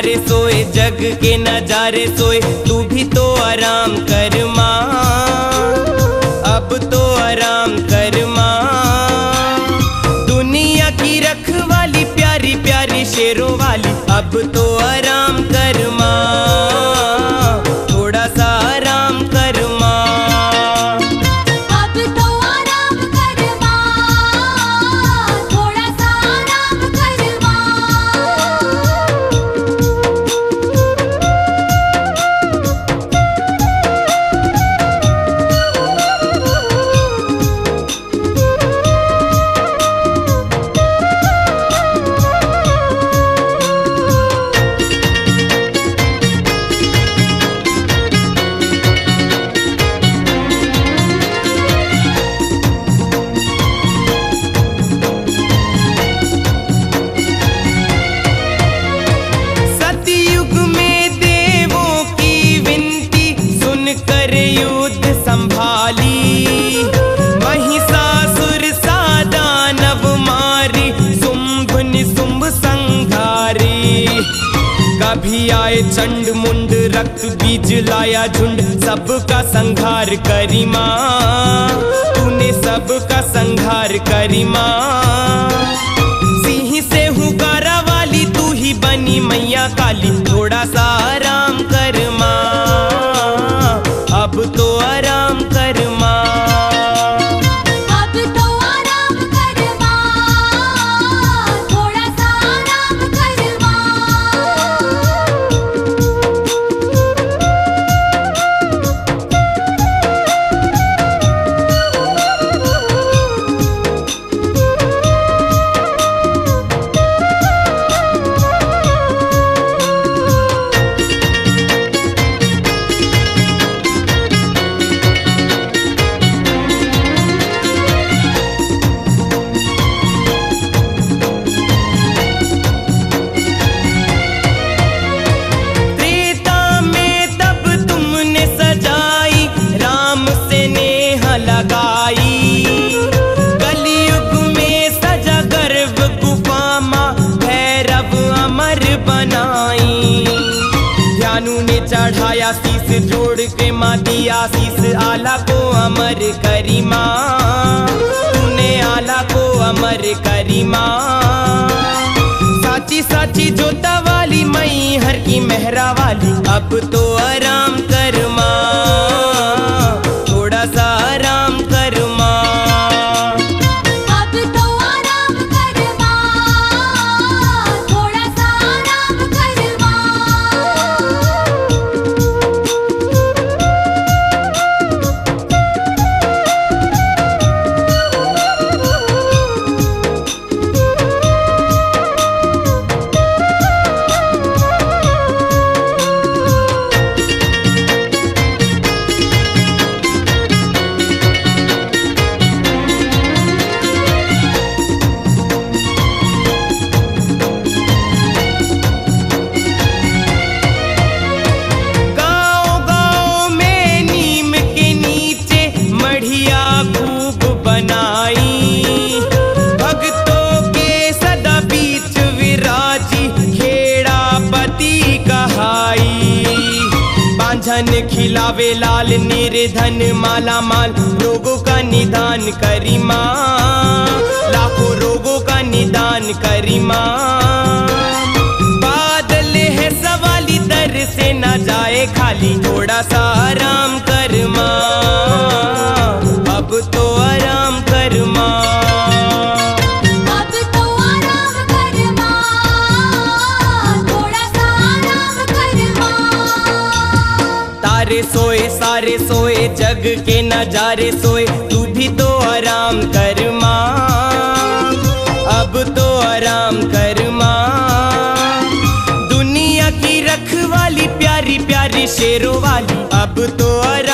सारे सोए, जग के नजारे सोए, तू भी तो आराम कर माँ, अब तो आराम कर माँ। दुनिया की रखवाली प्यारी प्यारी शेरों वाली, अब तो आराम कर माँ, थोड़ा सा आराम कर माँ। अब तो आराम कर माँ, थोड़ा सा आराम कर माँ। सतयुग में देवों की विनती सुनकर युद्ध संभाली, महिषासुर सा दानव मारी, शुंभ निशुंभ संघारी। कभी आए चंड मुंड रक्त बीज लाया झुंड, सबका संहार करी माँ, तूने सबका संहार करी माँ। सिंह से हुकारा वाली तू ही बनी मैया काली, थोड़ा सा आराम कर माँ, अब तो आराम कर माँ। अब तो आराम कर माँ, थोड़ा सा आराम कर माँ। त्रेता में तब तुमने सजाई, राम से नेह लगाई। कलयुग में सजा गर्भ गुफा माँ, भैरव अमर बनाई। ध्यानु ने चढ़ाया शीस, जोड़ के माँ दिया शीस, आला को अमर करी माँ, तूने आला को अमर करी माँ। साची साची जोता वाली मई हर की मेहरा वाली, अब तो आराम कर माँ, थोड़ा सा आराम कर माँ। अब तो आराम कर माँ, थोड़ा सा आराम कर माँ। गाँव गाँव में नीम के नीचे मढ़िया खूब बनाई, भक्तों के सदा बीच विराजी, खेड़ापति कहाई। बांझन खिलावे लाल निर्धन माला माल, रोगों का निदान करी माँ, लाखों रोगों का निदान करी माँ। बादल है सवाली दर से न जाए खाली, थोड़ा सा आराम कर माँ, अब तो आराम कर माँ। अब तो आराम कर माँ, थोड़ा सा आराम कर माँ। तारे सोए सारे सोए, जग के नजारे सोए, तू भी तो आराम कर माँ, अब तो आराम कर माँ। दुनिया की रखवाली प्यारी प्यारी शेरों वाली, अब तो आराम